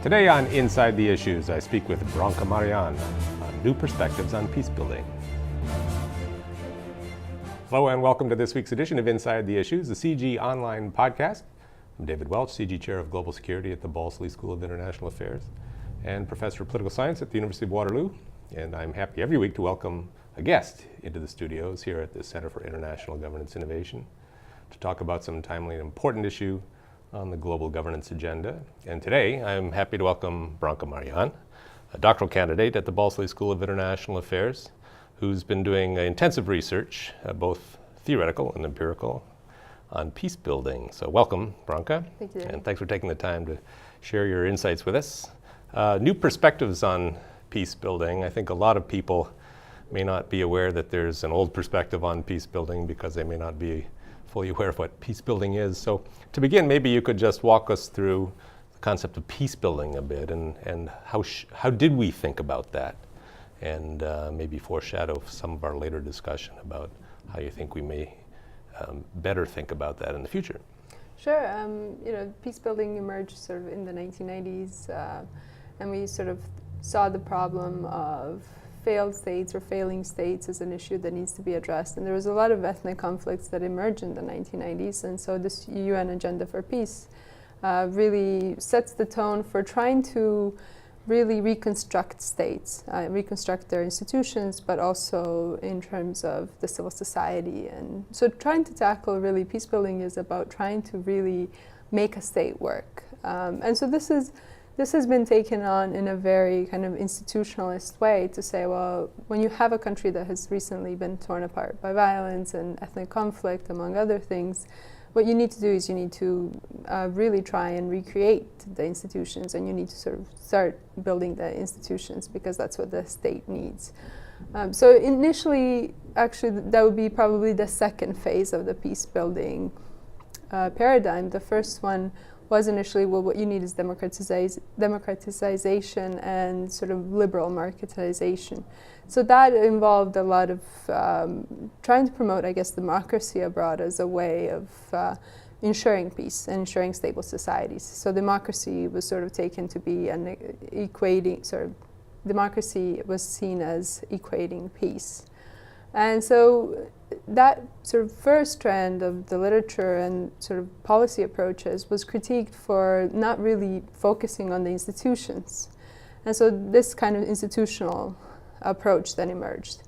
Today on Inside the Issues, I speak with Branka on new perspectives on peacebuilding. Hello and welcome to this week's edition of Inside the Issues, the CG online podcast. I'm David Welch, CG Chair of Global Security at the Balsley School of International Affairs and Professor of Political Science at the University of Waterloo. And I'm happy every week to welcome a guest into the studios here at the Center for International Governance Innovation to talk about some timely and important issue on the global governance agenda. And today, I'm happy to welcome Branka, a doctoral candidate at the Balsley School of International Affairs, who's been doing intensive research, both theoretical and empirical, on peace building. So welcome, Branka. Thank you. And thanks for taking the time to share your insights with us. New perspectives on peace building. I think a lot of people may not be aware that there's an old perspective on peace building because they may not be fully aware of what peace building is. So to begin, maybe you could just walk us through the concept of peace building a bit and how did we think about that? And maybe foreshadow some of our later discussion about how you think we may better think about that in the future. Sure. Peace building emerged sort of in the 1990s, and we sort of saw the problem of failed states or failing states as an issue that needs to be addressed. And there was a lot of ethnic conflicts that emerged in the 1990s, and so this UN Agenda for Peace really sets the tone for trying to really reconstruct states, reconstruct their institutions, but also in terms of the civil society. And so trying to tackle really peace building is about trying to really make a state work. And so this has been taken on in a very kind of institutionalist way to say, well, when you have a country that has recently been torn apart by violence and ethnic conflict, among other things, what you need to do is you need to really try and recreate the institutions, and you need to sort of start building the institutions because that's what the state needs. So initially, actually, that would be probably the second phase of the peace building paradigm. The first one was initially, well, what you need is democratization and sort of liberal marketization. So that involved a lot of trying to promote, I guess, democracy abroad as a way of ensuring peace and ensuring stable societies. So democracy was sort of taken to be an democracy was seen as equating peace. And so that sort of first trend of the literature and sort of policy approaches was critiqued for not really focusing on the institutions. And so this kind of institutional approach then emerged.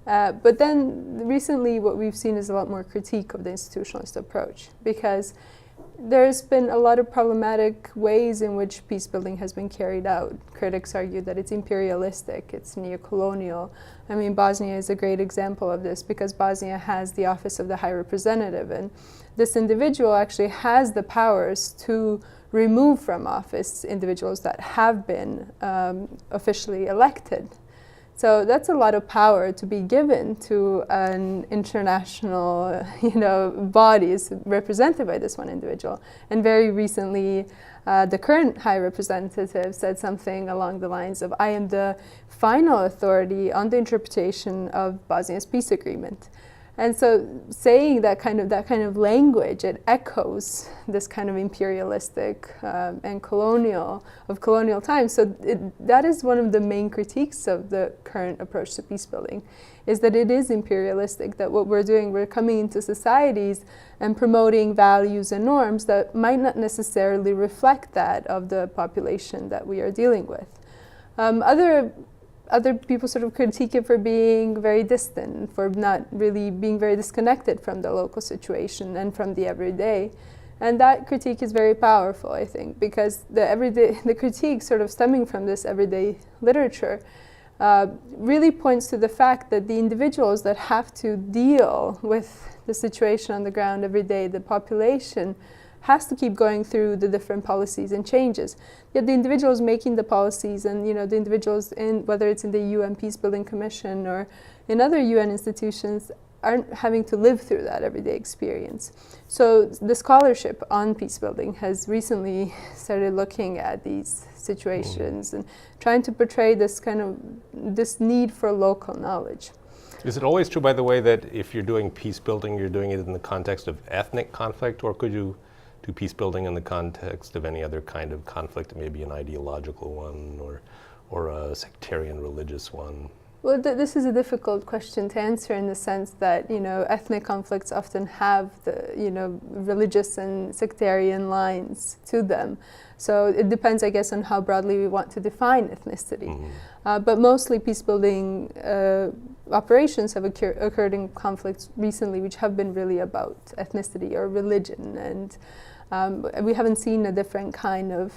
But then recently what we've seen is a lot more critique of the institutionalist approach, because there's been a lot of problematic ways in which peace building has been carried out. Critics argue that it's imperialistic, it's neo-colonial. I mean, Bosnia is a great example of this because Bosnia has the office of the High Representative, and this individual actually has the powers to remove from office individuals that have been officially elected. So that's a lot of power to be given to an international, bodies represented by this one individual. And very recently, the current High Representative said something along the lines of, "I am the final authority on the interpretation of Bosnia's peace agreement." And so saying that kind of language, it echoes this kind of imperialistic and colonial times. So that is one of the main critiques of the current approach to peace building, is that it is imperialistic, that what we're doing, we're coming into societies and promoting values and norms that might not necessarily reflect that of the population that we are dealing with. Other people sort of critique it for being very distant, for not really being very disconnected from the local situation and from the everyday. And that critique is very powerful, I think, because the critique sort of stemming from this everyday literature really points to the fact that the individuals that have to deal with the situation on the ground every day, the population, has to keep going through the different policies and changes. Yet the individuals making the policies and the individuals in, whether it's in the UN Peacebuilding Commission or in other UN institutions, aren't having to live through that everyday experience. So the scholarship on peacebuilding has recently started looking at these situations and trying to portray this need for local knowledge. Is it always true, by the way, that if you're doing peace building, you're doing it in the context of ethnic conflict, or could you to peace building in the context of any other kind of conflict, maybe an ideological one or a sectarian religious one? Well, this is a difficult question to answer in the sense that, ethnic conflicts often have the, religious and sectarian lines to them. So it depends, I guess, on how broadly we want to define ethnicity. But mostly peacebuilding operations have occurred in conflicts recently which have been really about ethnicity or religion. And we haven't seen a different kind of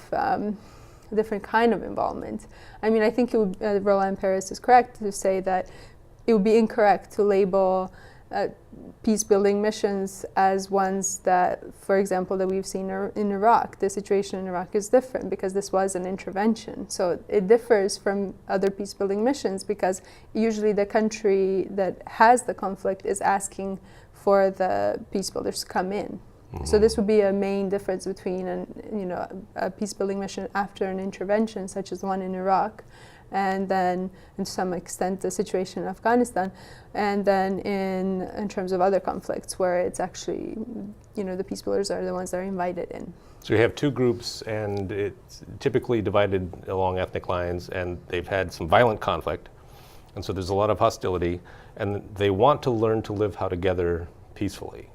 involvement. I mean, I think Roland Paris is correct to say that it would be incorrect to label peace-building missions as ones that, for example, that we've seen in Iraq. The situation in Iraq is different because this was an intervention. So it differs from other peace-building missions because usually the country that has the conflict is asking for the peace builders to come in. So this would be a main difference between a peace-building mission after an intervention, such as the one in Iraq, and then, to some extent, the situation in Afghanistan, and then in terms of other conflicts where it's actually, the peace builders are the ones that are invited in. So you have two groups, and it's typically divided along ethnic lines, and they've had some violent conflict, and so there's a lot of hostility, and they want to learn to live together peacefully.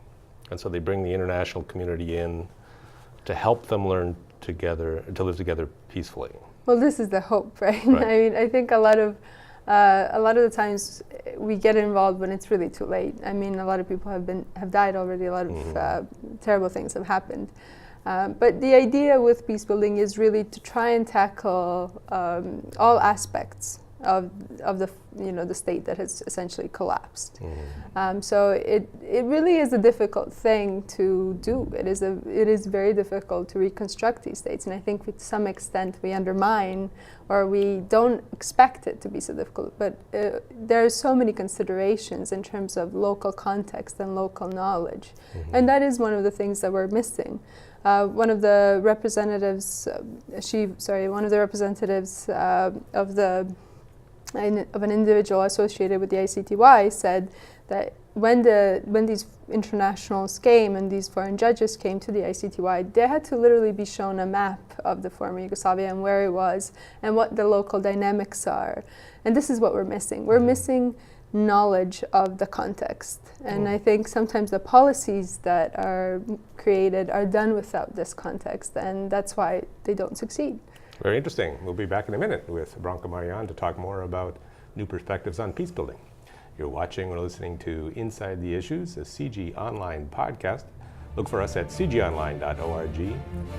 And so they bring the international community in to help them learn together, to live together peacefully. Well, this is the hope, right? I mean, I think a lot of the times we get involved when it's really too late. I mean, a lot of people have died already. A lot of terrible things have happened. But the idea with peace building is really to try and tackle all aspects of the state that has essentially collapsed. So it really is a difficult thing to do. It is very difficult to reconstruct these states, and I think to some extent we undermine or we don't expect it to be so difficult. But there are so many considerations in terms of local context and local knowledge, and that is one of the things that we're missing. One of the representatives, of an individual associated with the ICTY said that when these internationals came and these foreign judges came to the ICTY, they had to literally be shown a map of the former Yugoslavia and where it was and what the local dynamics are. And this is what we're missing. We're missing knowledge of the context. And I think sometimes the policies that are created are done without this context, and that's why they don't succeed. Very interesting. We'll be back in a minute with Branka to talk more about new perspectives on peace building. You're watching or listening to Inside the Issues, a CG Online podcast. Look for us at cgonline.org,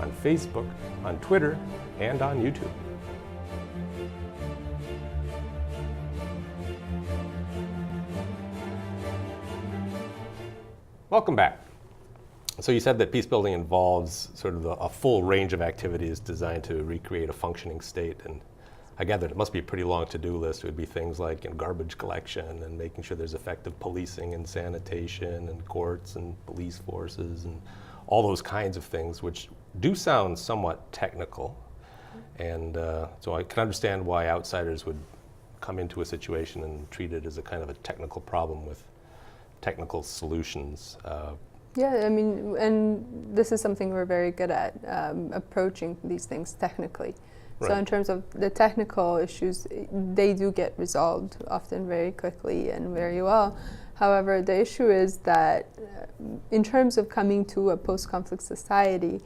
on Facebook, on Twitter, and on YouTube. Welcome back. So you said that peace building involves sort of a full range of activities designed to recreate a functioning state, and I gather it must be a pretty long to-do list. It would be things like garbage collection and making sure there's effective policing and sanitation and courts and police forces and all those kinds of things, which do sound somewhat technical. And so I can understand why outsiders would come into a situation and treat it as a kind of a technical problem with technical solutions. Yeah, I mean, and this is something we're very good at, approaching these things technically. Right. So in terms of the technical issues, they do get resolved often very quickly and very well. However, the issue is that in terms of coming to a post-conflict society,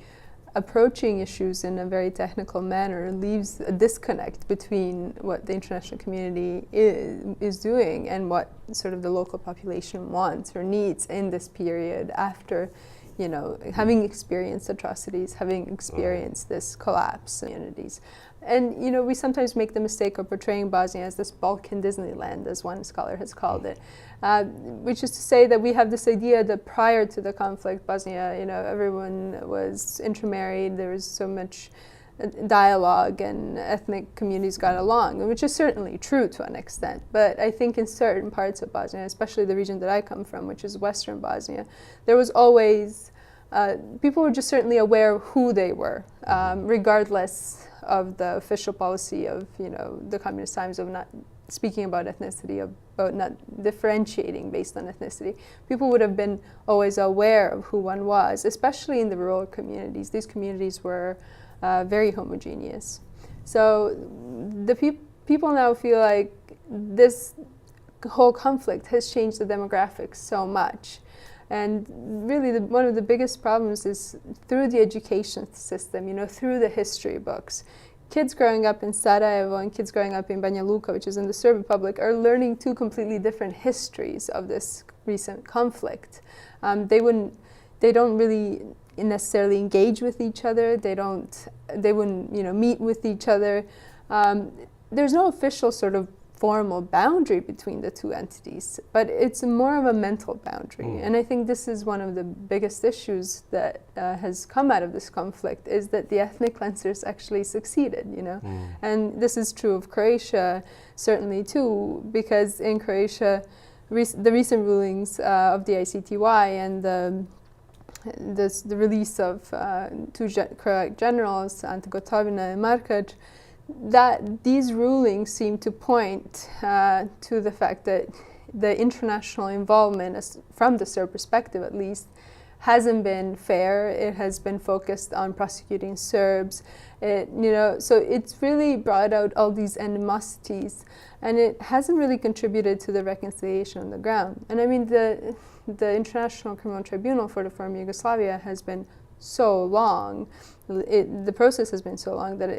approaching issues in a very technical manner leaves a disconnect between what the international community is doing and what sort of the local population wants or needs in this period after, having experienced atrocities, having experienced this collapse in communities. And, we sometimes make the mistake of portraying Bosnia as this Balkan Disneyland, as one scholar has called it, which is to say that we have this idea that prior to the conflict, Bosnia, everyone was intermarried, there was so much dialogue and ethnic communities got along, which is certainly true to an extent. But I think in certain parts of Bosnia, especially the region that I come from, which is Western Bosnia, there was always, people were just certainly aware of who they were, regardless of the official policy of the communist times of not speaking about ethnicity, about not differentiating based on ethnicity. People would have been always aware of who one was, especially in the rural communities. These communities were very homogeneous. So the people now feel like this whole conflict has changed the demographics so much. And really one of the biggest problems is through the education system, through the history books. Kids growing up in Sarajevo and kids growing up in Banja Luka, which is in the Serb Republic, are learning two completely different histories of this recent conflict. They don't really necessarily engage with each other. They wouldn't meet with each other. There's no official sort of formal boundary between the two entities, but it's more of a mental boundary. And I think this is one of the biggest issues that has come out of this conflict, is that the ethnic cleansers actually succeeded, And this is true of Croatia, certainly too, because in Croatia, the recent rulings of the ICTY and the release of two Croat generals, Ante Gotovina and Markac, that these rulings seem to point to the fact that the international involvement, from the Serb perspective at least, hasn't been fair. It has been focused on prosecuting Serbs. So it's really brought out all these animosities, and it hasn't really contributed to the reconciliation on the ground. And I mean, the International Criminal Tribunal for the former Yugoslavia has been so long, the process has been so long that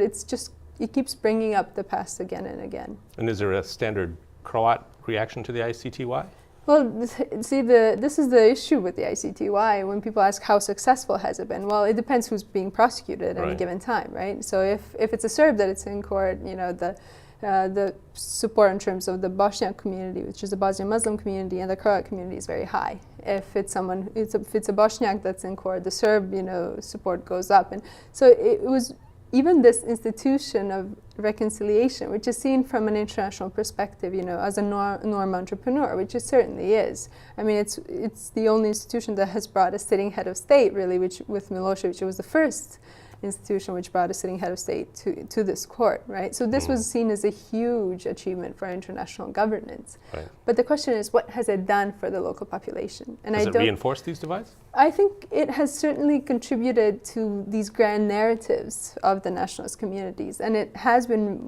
it keeps bringing up the past again and again. And is there a standard Croat reaction to the ICTY? Well, see, this is the issue with the ICTY. When people ask how successful has it been, well, it depends who's being prosecuted at any given time, right? So if it's a Serb that it's in court, the support in terms of the Bosniak community, which is the Bosnian Muslim community, and the Croat community is very high. If it's a Bosniak that's in court, the Serb, support goes up. And so it was even this institution of reconciliation, which is seen from an international perspective, as a norm entrepreneur, which it certainly is. I mean, it's the only institution that has brought a sitting head of state, really, which with Milosevic, it was the first institution which brought a sitting head of state to this court, right? So this was seen as a huge achievement for international governance. Right. But the question is, what has it done for the local population? And has it reinforced these divides? I think it has certainly contributed to these grand narratives of the nationalist communities, and it has been,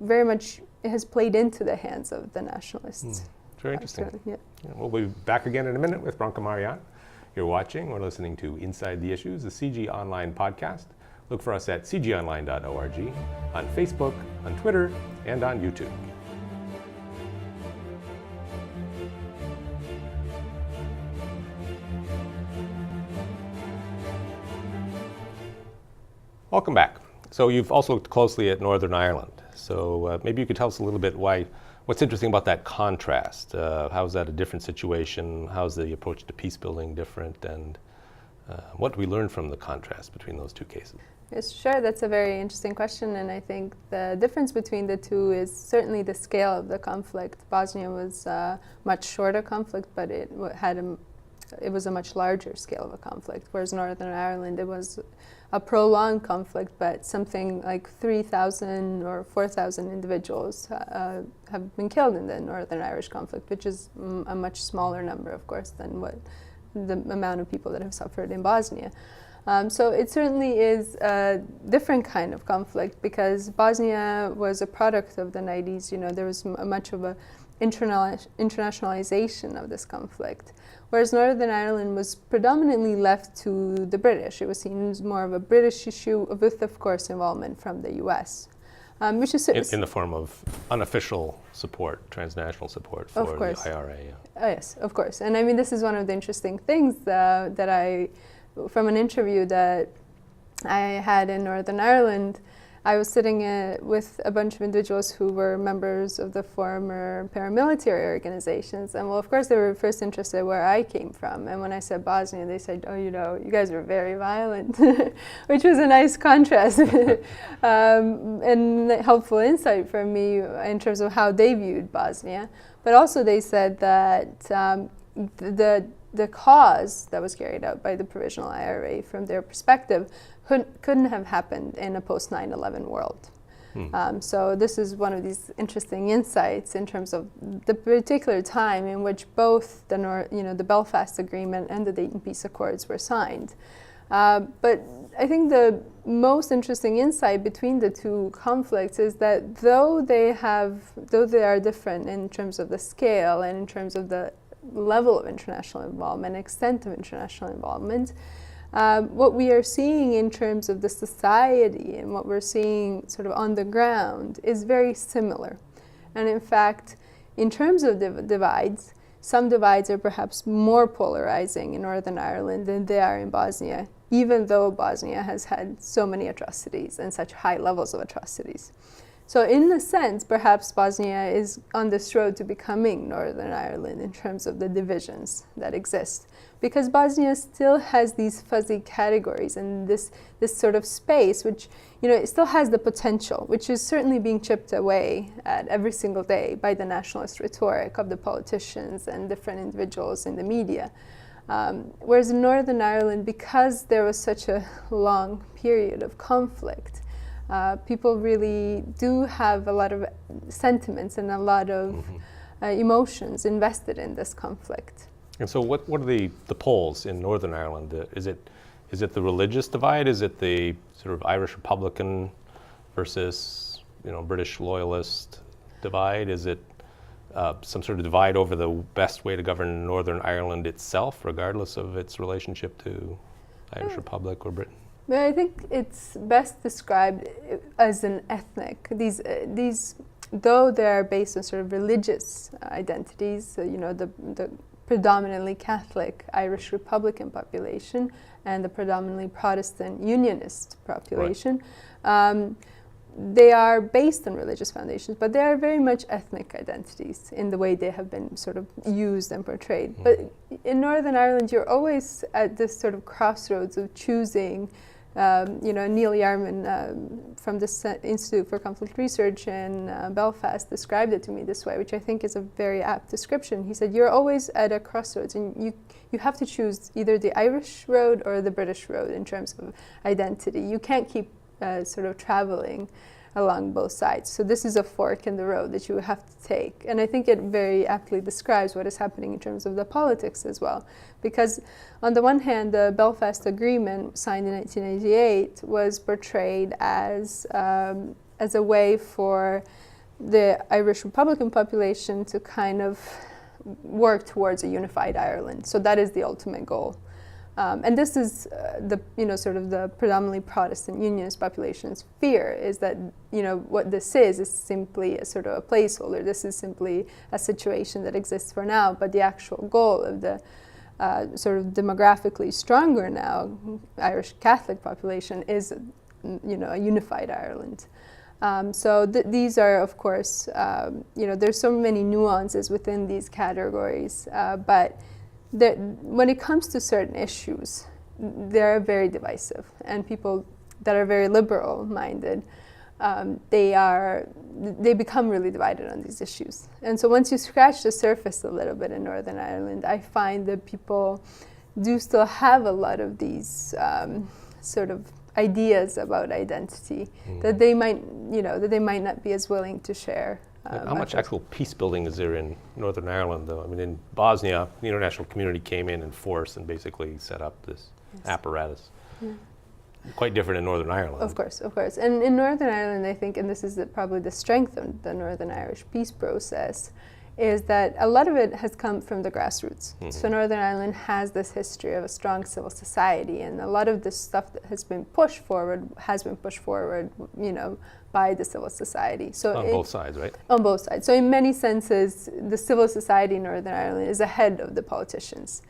very much, it has played into the hands of the nationalists. Very interesting. Yeah. We'll be back again in a minute with Branka Marian. You're watching or listening to Inside the Issues, the CG Online podcast. Look for us at cgonline.org, on Facebook, on Twitter, and on YouTube. Welcome back. So you've also looked closely at Northern Ireland. So maybe you could tell us a little bit what's interesting about that contrast. How is that a different situation? How's the approach to peace building different? And what do we learn from the contrast between those two cases? Yes, sure. That's a very interesting question. And I think the difference between the two is certainly the scale of the conflict. Bosnia was a much shorter conflict, but it was a much larger scale of a conflict. Whereas Northern Ireland, it was a prolonged conflict, but something like 3,000 or 4,000 individuals have been killed in the Northern Irish conflict, which is a much smaller number, of course, than what the amount of people that have suffered in Bosnia. So it certainly is a different kind of conflict, because Bosnia was a product of the 90s. There was much of a internationalization of this conflict, whereas Northern Ireland was predominantly left to the British. It was seen as more of a British issue, with, of course, involvement from the U.S., which is in the form of unofficial support, transnational support for the IRA. Yeah. Oh, yes, of course. And I mean, this is one of the interesting things that from an interview that I had in Northern Ireland. I was sitting with a bunch of individuals who were members of the former paramilitary organizations. And well, of course, they were first interested where I came from. And when I said Bosnia, they said, oh, you guys were very violent, which was a nice contrast and helpful insight for me in terms of how they viewed Bosnia. But also they said that the cause that was carried out by the Provisional IRA, from their perspective, couldn't have happened in a post 9/11 world. So this is one of these interesting insights in terms of the particular time in which both the Belfast Agreement and the Dayton Peace Accords were signed. But I think the most interesting insight between the two conflicts is that though they are different in terms of the scale and in terms of the level of international involvement, extent of international involvement, what we are seeing in terms of the society and what we're seeing sort of on the ground is very similar. And in fact, in terms of divides, some divides are perhaps more polarizing in Northern Ireland than they are in Bosnia, even though Bosnia has had so many atrocities and such high levels of atrocities. So in a sense, perhaps Bosnia is on this road to becoming Northern Ireland in terms of the divisions that exist. Because Bosnia still has these fuzzy categories and this sort of space, which, it still has the potential, which is certainly being chipped away at every single day by the nationalist rhetoric of the politicians and different individuals in the media. Whereas in Northern Ireland, because there was such a long period of conflict, people really do have a lot of sentiments and a lot of emotions invested in this conflict. And so what are the polls in Northern Ireland? Is it the religious divide? Is it the sort of Irish Republican versus British loyalist divide? Is it some sort of divide over the best way to govern Northern Ireland itself, regardless of its relationship to Irish Republic or Britain? But I think it's best described as an ethnic. These, though they are based on sort of religious identities, the predominantly Catholic Irish Republican population and the predominantly Protestant Unionist population, right. They are based on religious foundations, but they are very much ethnic identities in the way they have been sort of used and portrayed. But in Northern Ireland, you're always at this sort of crossroads of choosing. Neil Yarman from the Institute for Conflict Research in Belfast described it to me this way, which I think is a very apt description. He said, you're always at a crossroads and you have to choose either the Irish road or the British road in terms of identity. You can't keep sort of traveling along both sides. So this is a fork in the road that you have to take. And I think it very aptly describes what is happening in terms of the politics as well. Because on the one hand, the Belfast Agreement, signed in 1988, was portrayed as a way for the Irish Republican population to kind of work towards a unified Ireland. So that is the ultimate goal. And this is sort of the predominantly Protestant Unionist population's fear, is that, what this is simply a sort of a placeholder. This is simply a situation that exists for now, but the actual goal of the sort of demographically stronger now Irish Catholic population is, a unified Ireland. So these are, of course, there's so many nuances within these categories, but when it comes to certain issues, they're very divisive, and people that are very liberal-minded, they become really divided on these issues. And so once you scratch the surface a little bit in Northern Ireland, I find that people do still have a lot of these sort of ideas about identity that they might not be as willing to share. How much actual peace building is there in Northern Ireland, though? I mean, in Bosnia, the international community came in force and basically set up this apparatus. Yeah. Quite different in Northern Ireland. Of course. And in Northern Ireland, I think, and this is probably the strength of the Northern Irish peace process, is that a lot of it has come from the grassroots. So Northern Ireland has this history of a strong civil society, and a lot of this stuff that has been pushed forward, by the civil society. So on both sides, right? On both sides. So in many senses, the civil society in Northern Ireland is ahead of the politicians.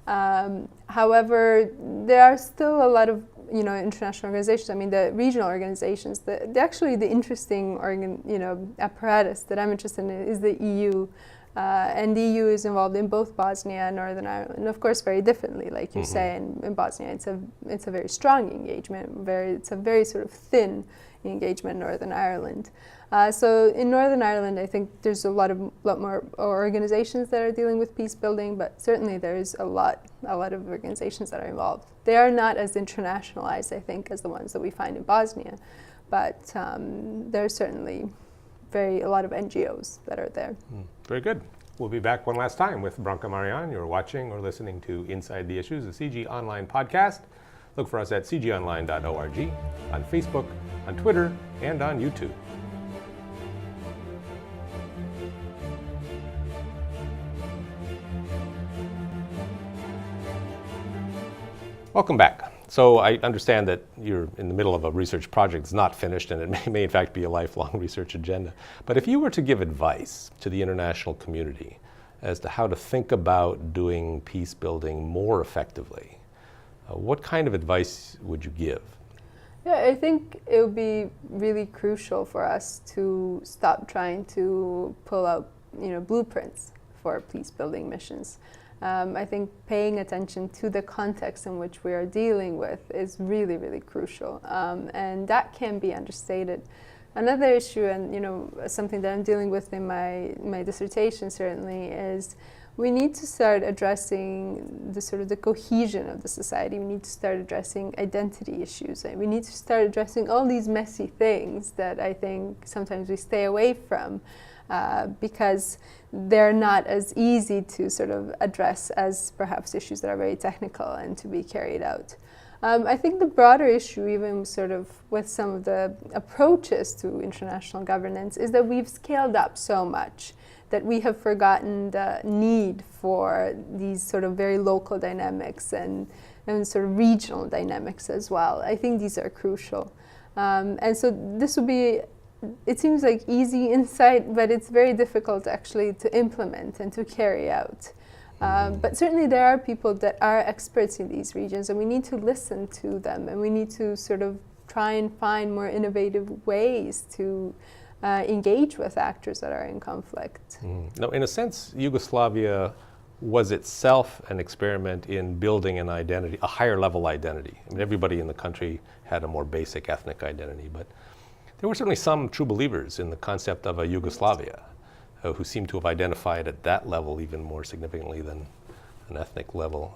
However, there are still a lot of international organizations. I mean, the regional organizations. The interesting apparatus that I'm interested in is the EU, and the EU is involved in both Bosnia and Northern Ireland, and of course very differently. Like you say, in Bosnia, it's a very strong engagement. It's a very sort of thin engagement in Northern Ireland. So in Northern Ireland, I think there's a lot more organizations that are dealing with peace building, but certainly there's a lot of organizations that are involved. They are not as internationalized, I think, as the ones that we find in Bosnia, but there are certainly a lot of NGOs that are there. Very good. We'll be back one last time with Branka Marian. You're watching or listening to Inside the Issues, a CG Online podcast. Look for us at cgonline.org, on Facebook, on Twitter, and on YouTube. Welcome back. So I understand that you're in the middle of a research project that's not finished, and it may in fact be a lifelong research agenda. But if you were to give advice to the international community as to how to think about doing peace building more effectively, what kind of advice would you give? Yeah, I think it would be really crucial for us to stop trying to pull out, blueprints for peace building missions. I think paying attention to the context in which we are dealing with is really, really crucial, and that can be understated. Another issue, and something that I'm dealing with in my dissertation certainly, is we need to start addressing the cohesion of the society. We need to start addressing identity issues, and we need to start addressing all these messy things that I think sometimes we stay away from. Because they're not as easy to sort of address as perhaps issues that are very technical and to be carried out. I think the broader issue, even sort of with some of the approaches to international governance, is that we've scaled up so much that we have forgotten the need for these sort of very local dynamics and sort of regional dynamics as well. I think these are crucial. And so this would be, it seems like easy insight, but it's very difficult actually to implement and to carry out. But certainly there are people that are experts in these regions, and we need to listen to them, and we need to sort of try and find more innovative ways to engage with actors that are in conflict. Now, in a sense, Yugoslavia was itself an experiment in building an identity, a higher level identity. I mean, everybody in the country had a more basic ethnic identity, but there were certainly some true believers in the concept of a Yugoslavia who seemed to have identified at that level even more significantly than an ethnic level.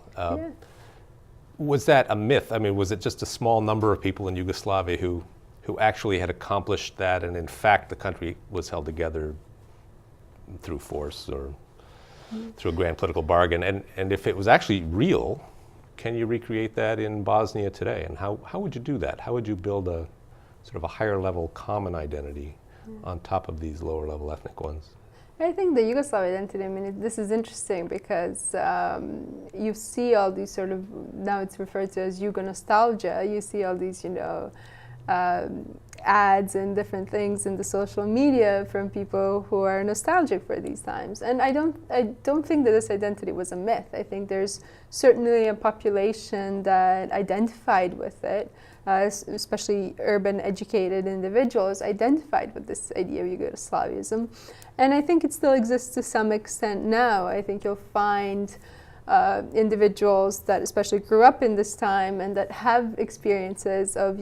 Was that a myth? I mean, was it just a small number of people in Yugoslavia who actually had accomplished that, and in fact the country was held together through force or through a grand political bargain? And if it was actually real, can you recreate that in Bosnia today? And how would you do that? How would you build a sort of a higher level common identity on top of these lower level ethnic ones? I think the Yugoslav identity, I mean, this is interesting because you see all these sort of, now it's referred to as Yugo nostalgia, you see all these, ads and different things in the social media from people who are nostalgic for these times. And I don't think that this identity was a myth. I think there's certainly a population that identified with it, especially urban educated individuals identified with this idea of Yugoslavism. And I think it still exists to some extent now. I think you'll find individuals that especially grew up in this time and that have experiences of,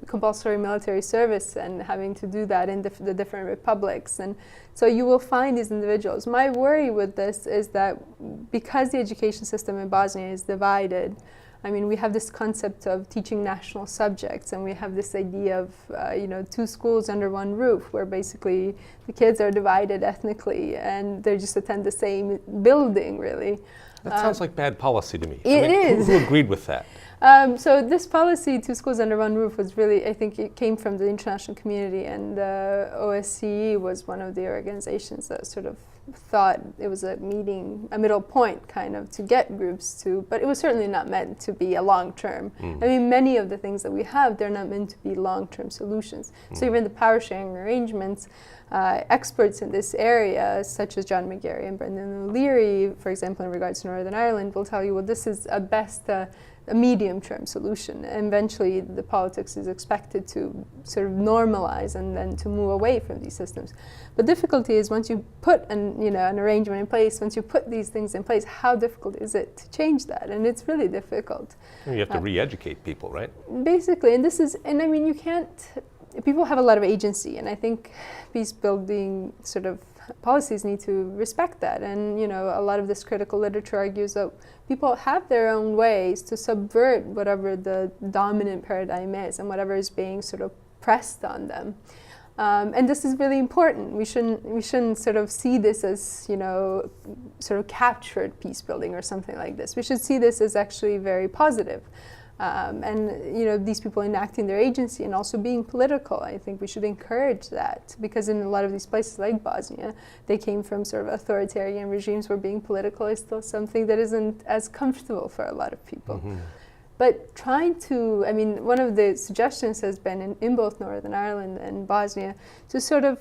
compulsory military service and having to do that in the different republics. And so you will find these individuals. My worry with this is that because the education system in Bosnia is divided, I mean, we have this concept of teaching national subjects, and we have this idea of, two schools under one roof, where basically the kids are divided ethnically and they just attend the same building, really. That sounds like bad policy to me. It is. Who agreed with that? So this policy, two schools under one roof, was really, I think it came from the international community, and OSCE was one of the organizations that sort of thought it was a middle point kind of to get groups to, but it was certainly not meant to be a long-term. I mean, many of the things that we have, they're not meant to be long-term solutions. So even the power sharing arrangements, experts in this area, such as John McGarry and Brendan O'Leary, for example, in regards to Northern Ireland, will tell you, well, this is at best a medium-term solution. And eventually, the politics is expected to sort of normalize and then to move away from these systems. But difficulty is once you put an arrangement in place, once you put these things in place, how difficult is it to change that? And it's really difficult. You have to re-educate people, right? Basically, and I mean, you can't. People have a lot of agency, and I think peace building sort of policies need to respect that. And a lot of this critical literature argues that people have their own ways to subvert whatever the dominant paradigm is and whatever is being sort of pressed on them. And this is really important. We shouldn't sort of see this as, you know, sort of captured peace building or something like this. We should see this as actually very positive. And, you know, these people enacting their agency and also being political, I think we should encourage that, because in a lot of these places like Bosnia, they came from sort of authoritarian regimes where being political is still something that isn't as comfortable for a lot of people. Mm-hmm. But trying to, I mean, one of the suggestions has been in both Northern Ireland and Bosnia to sort of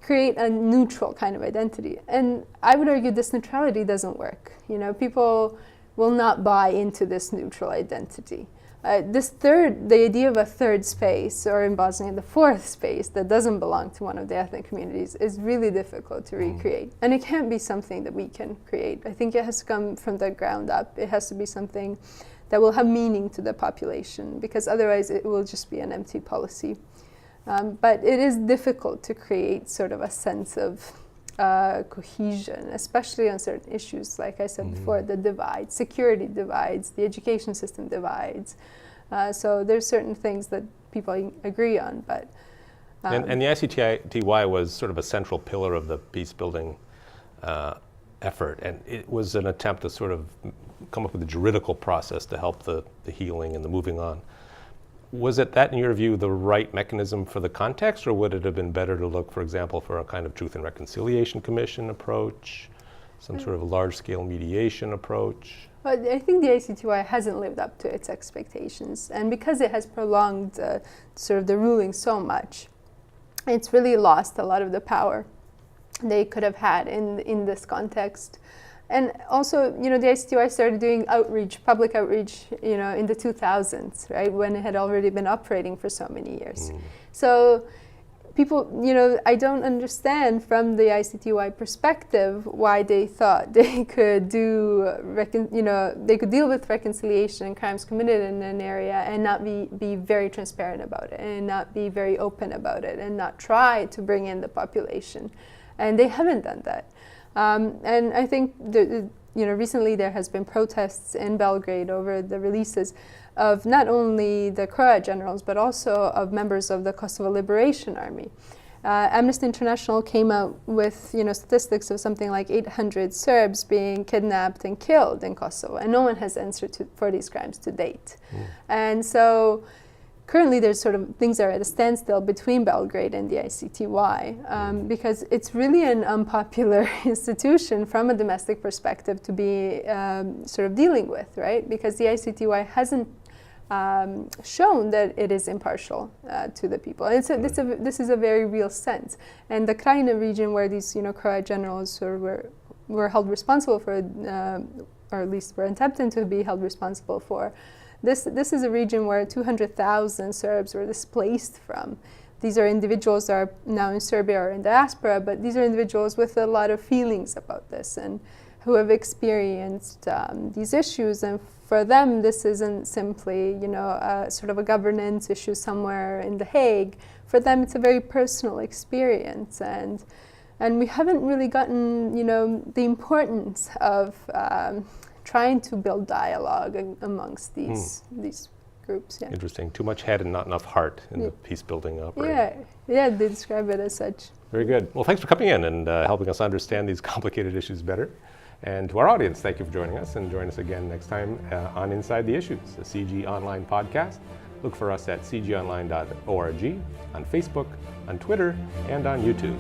create a neutral kind of identity. And I would argue this neutrality doesn't work. You know, people will not buy into this neutral identity. The idea of a third space, or in Bosnia, the fourth space that doesn't belong to one of the ethnic communities, is really difficult to recreate. And it can't be something that we can create. I think it has to come from the ground up. It has to be something that will have meaning to the population, because otherwise it will just be an empty policy. But it is difficult to create sort of a sense of cohesion, especially on certain issues, like I said before, the divide, security divides, the education system divides. So there's certain things that people agree on, but... And the ICTY was sort of a central pillar of the peace building effort, and it was an attempt to sort of come up with a juridical process to help the healing and the moving on. Was it that, in your view, the right mechanism for the context, or would it have been better to look, for example, for a kind of Truth and Reconciliation Commission approach, some sort of large-scale mediation approach? Well, I think the ICTY hasn't lived up to its expectations, and because it has prolonged sort of the ruling so much, it's really lost a lot of the power they could have had in this context. And also, you know, the ICTY started doing outreach, public outreach, you know, in the 2000s, right, when it had already been operating for so many years. So people, you know, I don't understand from the ICTY perspective why they thought they could do, they could deal with reconciliation and crimes committed in an area and not be very transparent about it, and not be very open about it, and not try to bring in the population. And they haven't done that. And I think recently there has been protests in Belgrade over the releases of not only the Croat generals, but also of members of the Kosovo Liberation Army. Amnesty International came out with, you know, statistics of something like 800 Serbs being kidnapped and killed in Kosovo, and no one has answered for these crimes to date. And so currently there's sort of things are at a standstill between Belgrade and the ICTY, because it's really an unpopular institution from a domestic perspective to be sort of dealing with, right? Because the ICTY hasn't shown that it is impartial to the people. And this is a very real sense. And the Krajina region, where these, you know, Croat generals sort of were held responsible for, or at least were attempting to be held responsible for, this is a region where 200,000 Serbs were displaced from. These are individuals that are now in Serbia or in diaspora, but these are individuals with a lot of feelings about this and who have experienced these issues. And for them, this isn't simply, you know, sort of a governance issue somewhere in The Hague. For them, it's a very personal experience, and we haven't really gotten, you know, the importance of trying to build dialogue amongst these groups. Yeah. Interesting. Too much head and not enough heart in the peace building operation. Yeah, they describe it as such. Very good. Well, thanks for coming in and helping us understand these complicated issues better. And to our audience, thank you for joining us, and join us again next time on Inside the Issues, a CG Online podcast. Look for us at cgonline.org, on Facebook, on Twitter, and on YouTube.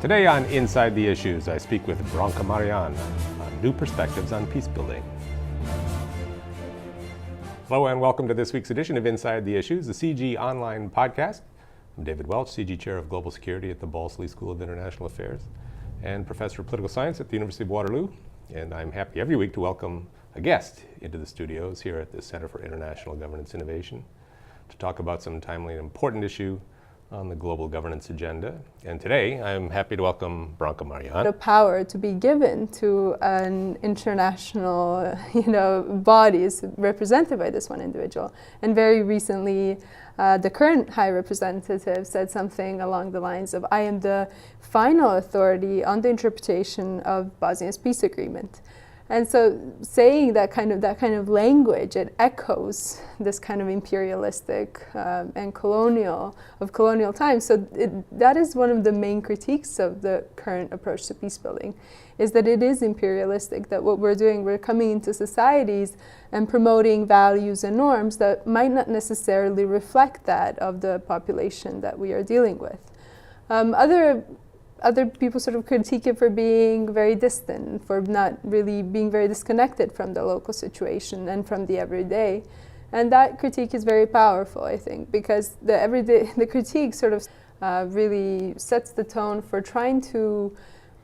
Today on Inside the Issues, I speak with Branka on new perspectives on peace building. Hello and welcome to this week's edition of Inside the Issues, the CG Online podcast. I'm David Welch, CG Chair of Global Security at the Balsley School of International Affairs and Professor of Political Science at the University of Waterloo. And I'm happy every week to welcome a guest into the studios here at the Center for International Governance Innovation to talk about some timely and important issue on the global governance agenda. And today, I'm happy to welcome Branka. The power to be given to an international, bodies represented by this one individual. And very recently, the current High Representative said something along the lines of, "I am the final authority on the interpretation of Bosnia's peace agreement." And so saying that kind of language, it echoes this kind of imperialistic and colonial times. So that is one of the main critiques of the current approach to peace building, is that it is imperialistic, that what we're doing, we're coming into societies and promoting values and norms that might not necessarily reflect that of the population that we are dealing with. Other people sort of critique it for being very distant, for not really being very disconnected from the local situation and from the everyday. And that critique is very powerful, I think, because the critique sort of really sets the tone for trying to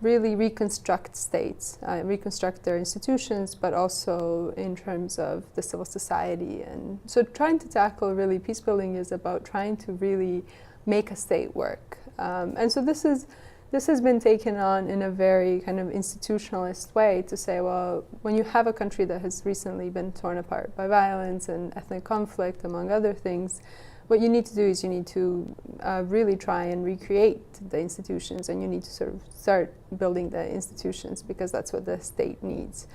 really reconstruct states, reconstruct their institutions, but also in terms of the civil society. And so trying to tackle really peace building is about trying to really make a state work. And so this has been taken on in a very kind of institutionalist way to say, well, when you have a country that has recently been torn apart by violence and ethnic conflict, among other things, what you need to do is you need to really try and recreate the institutions, and you need to sort of start building the institutions because that's what the state needs.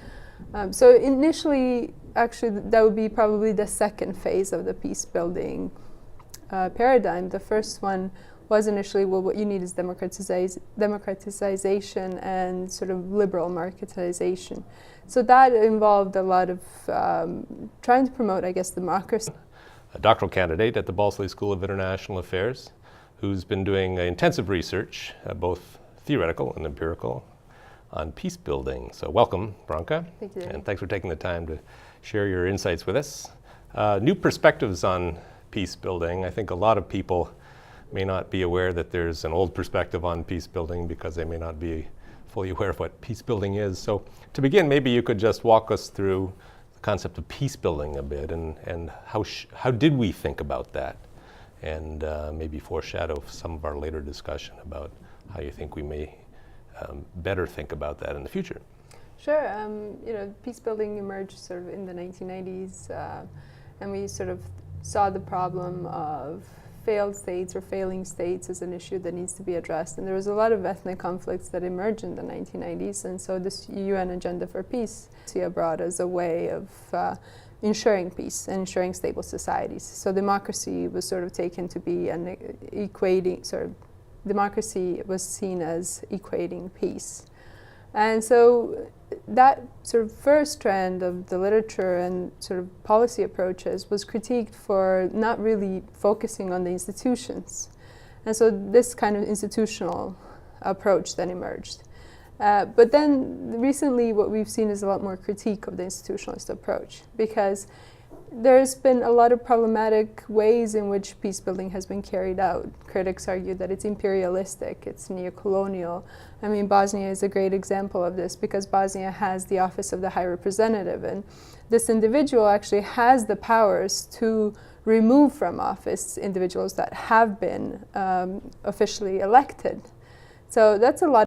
So initially, actually, that would be probably the second phase of the peace building paradigm. The first one was initially, well, what you need is democratization and sort of liberal marketization. So that involved a lot of trying to promote, I guess, democracy. A doctoral candidate at the Balsley School of International Affairs who's been doing intensive research, both theoretical and empirical, on peace building. So welcome, Branka. Thank you. And thanks for taking the time to share your insights with us. New perspectives on peace building. I think a lot of people may not be aware that there's an old perspective on peace building because they may not be fully aware of what peace building is. So to begin, maybe you could just walk us through the concept of peace building a bit and how did we think about that, and maybe foreshadow some of our later discussion about how you think we may better think about that in the future. Sure. Peace building emerged sort of in the 1990s, and we sort of saw the problem of failed states or failing states as an issue that needs to be addressed. And there was a lot of ethnic conflicts that emerged in the 1990s, and so this UN Agenda for Peace brought as a way of ensuring peace and ensuring stable societies. So democracy was sort of taken to be an democracy was seen as equating peace. And so that sort of first trend of the literature and sort of policy approaches was critiqued for not really focusing on the institutions. And so this kind of institutional approach then emerged. But then recently what we've seen is a lot more critique of the institutionalist approach, because there's been a lot of problematic ways in which peace building has been carried out. Critics argue that it's imperialistic, it's neo-colonial. I mean, Bosnia is a great example of this because Bosnia has the office of the High Representative, and this individual actually has the powers to remove from office individuals that have been officially elected. So that's a lot